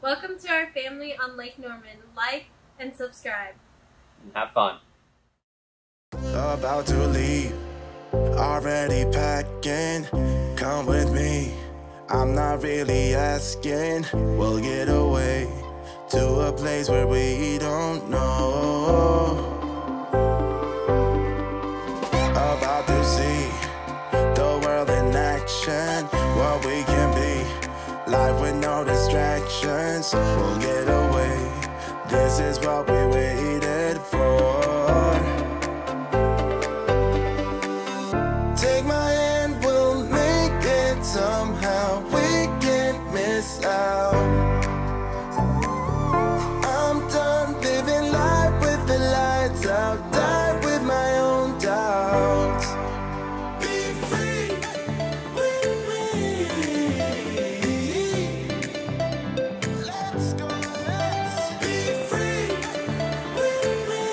Welcome to our family on Lake Norman. Like and subscribe. Have fun. About to leave, already packing. Come with me, I'm not really asking. We'll get away to a place where we don't know. About to see the world in action, what we can be, life with no distractions. We'll get away, this is what we waited for. Take my hand, we'll make it somehow. We can't miss out. I'm done living life with the lights out. Die with my own doubts. Be free with me. Let's go, let's be free with me.